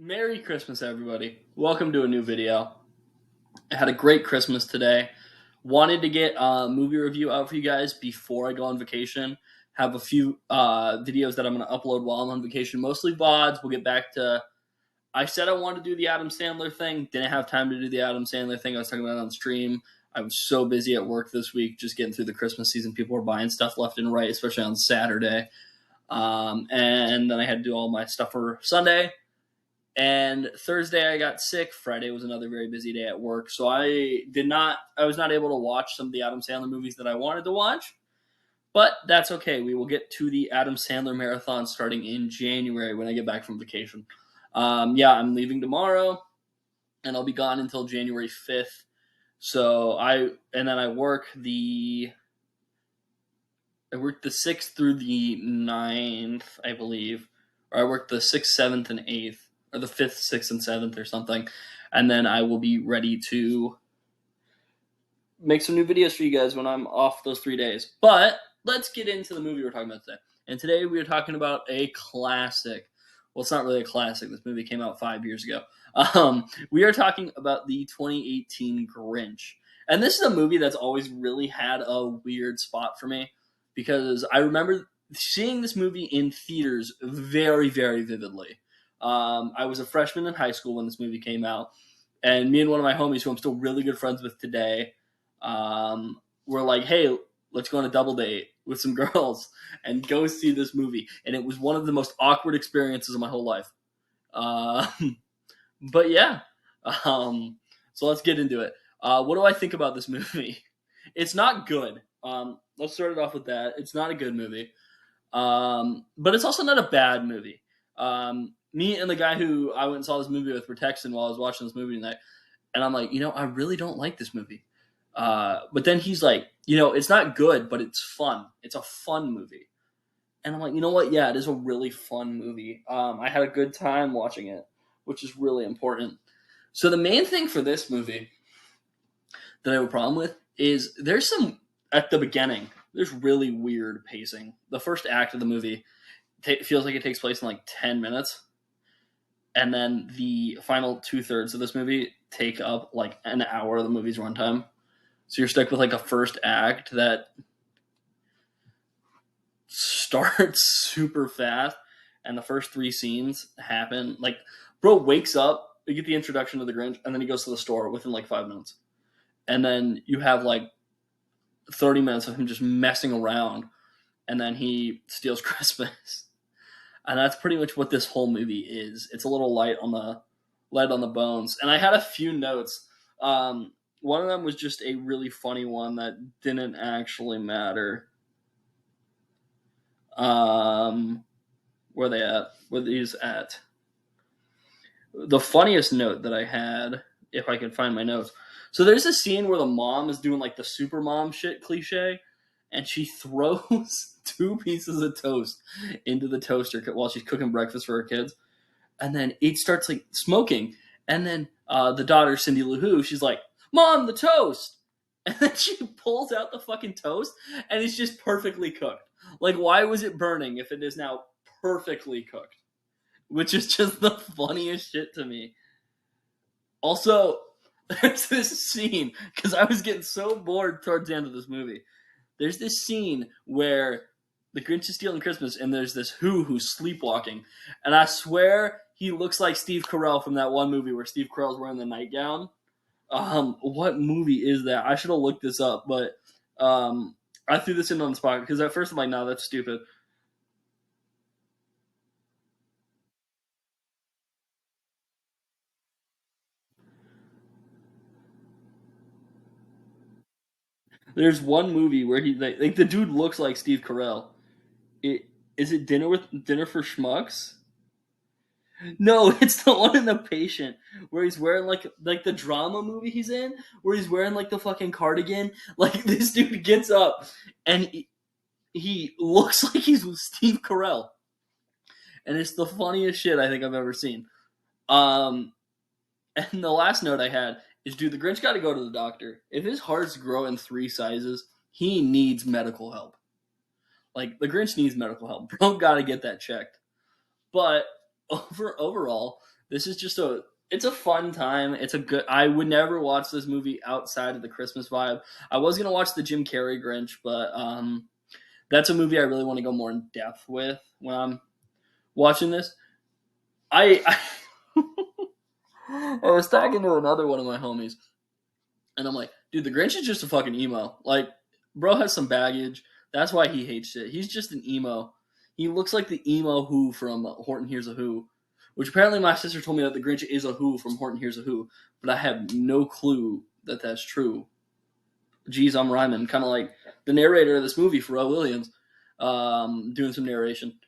Merry Christmas, everybody. Welcome to a new video. I had a great Christmas today. Wanted to get a movie review out for you guys before I go on vacation. Have a few videos that I'm going to upload while I'm on vacation, mostly VODs. We'll get back to. I said I wanted to do the Adam Sandler thing. Didn't have time to do the Adam Sandler thing. I was talking about it on stream. I was so busy at work this week, just getting through the Christmas season. People were buying stuff left and right, especially on Saturday. And then I had to do all my stuff for Sunday. And Thursday I got sick. Friday was another very busy day at work. So I was not able to watch some of the Adam Sandler movies that I wanted to watch. But that's okay. We will get to the Adam Sandler marathon starting in January when I get back from vacation. Yeah, I'm leaving tomorrow and I'll be gone until January 5th. And then I work the 6th through the 9th, I believe. Or I work the 6th, 7th, and 8th. Or the 5th, 6th, and 7th or something. And then I will be ready to make some new videos for you guys when I'm off those 3 days. But let's get into the movie we're talking about today. And today we are talking about a classic. Well, it's not really a classic. This movie came out 5 years ago. We are talking about the 2018 Grinch. And this is a movie that's always really had a weird spot for me because I remember seeing this movie in theaters very, very vividly. I was a freshman in high school when this movie came out, and me and one of my homies, who I'm still really good friends with today, were like, "Hey, let's go on a double date with some girls and go see this movie." And it was one of the most awkward experiences of my whole life. But yeah, so let's get into it. What do I think about this movie? It's not good. Let's start it off with that. It's not a good movie, but it's also not a bad movie. Me and the guy who I went and saw this movie with were texting while I was watching this movie tonight, and I'm like, I really don't like this movie. But then he's like, it's not good, but it's fun. It's a fun movie. And I'm like, you know what? Yeah, it is a really fun movie. I had a good time watching it, which is really important. So the main thing for this movie that I have a problem with is at the beginning, there's really weird pacing. The first act of the movie feels like it takes place in like 10 minutes. And then the final 2/3 of this movie take up like an hour of the movie's runtime. So you're stuck with like a first act that starts super fast, and the first 3 scenes happen. Like, bro wakes up, you get the introduction to the Grinch, and then he goes to the store within like 5 minutes. And then you have like 30 minutes of him just messing around, and then he steals Christmas. And that's pretty much what this whole movie is. It's a little light on the bones. And I had a few notes. One of them was just a really funny one that didn't actually matter. Where they at? Where these at? The funniest note that I had, if I can find my notes. So there's a scene where the mom is doing like the super mom shit cliche, and she throws 2 pieces of toast into the toaster while she's cooking breakfast for her kids, and then it starts like smoking, and then the daughter Cindy Lou Who, she's like, "Mom, the toast!" And then she pulls out the fucking toast, and it's just perfectly cooked. Like, why was it burning if it is now perfectly cooked? Which is just the funniest shit to me. Also, there's this scene, because I was getting so bored towards the end of this movie. There's this scene where the Grinch is stealing Christmas, and there's this who's sleepwalking. And I swear he looks like Steve Carell from that one movie where Steve Carell's wearing the nightgown. What movie is that? I should have looked this up, but I threw this in on the spot because at first I'm like, no, that's stupid. There's one movie where he like the dude looks like Steve Carell. It is it Dinner for Schmucks? No, it's the one in The Patient where he's wearing like the drama movie he's in, where he's wearing like the fucking cardigan. Like this dude gets up and he looks like he's Steve Carell, and it's the funniest shit I think I've ever seen. Um, and the last note I had is, dude, the Grinch got to go to the doctor. If his heart's growing 3 sizes, he needs medical help. Like the Grinch needs medical help. Bro, got to get that checked. But overall, This is just it's a fun time. I would never watch this movie outside of the Christmas vibe. I was gonna watch the Jim Carrey Grinch, but that's a movie I really want to go more in depth with when I'm watching this. I I was talking to another one of my homies, and I'm like, dude, the Grinch is just a fucking emo. Like, bro has some baggage. That's why he hates shit. He's just an emo. He looks like the emo Who from Horton Hears a Who, which apparently my sister told me that the Grinch is a Who from Horton Hears a Who, but I have no clue that that's true. Geez, I'm rhyming, kind of like the narrator of this movie, Pharrell Williams, doing some narration.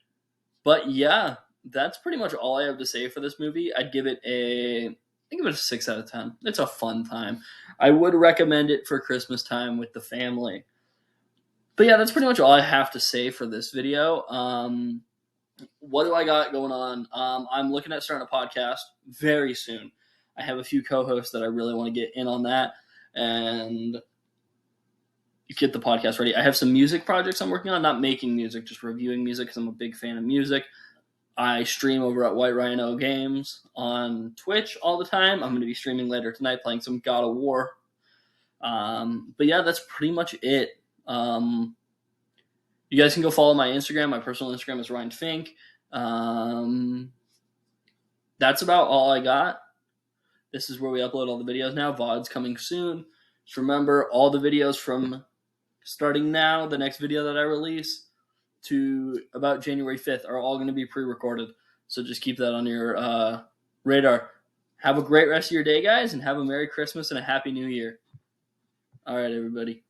But yeah, that's pretty much all I have to say for this movie. I give it a 6 out of 10. It's a fun time. I would recommend it for Christmas time with the family. But yeah, that's pretty much all I have to say for this video. What do I got going on? I'm looking at starting a podcast very soon. I have a few co-hosts that I really want to get in on that and get the podcast ready. I have some music projects I'm working on, not making music, just reviewing music because I'm a big fan of music. I stream over at White Rhino Games on Twitch all the time. I'm going to be streaming later tonight playing some God of War. But yeah, that's pretty much it. You guys can go follow my Instagram. My personal Instagram is Ryan Fink. That's about all I got. This is where we upload all the videos now. VOD's coming soon. Just remember, all the videos from starting now, the next video that I release, to about January 5th are all going to be pre-recorded. So just keep that on your radar. Have a great rest of your day, guys, and have a Merry Christmas and a Happy New Year. All right, everybody.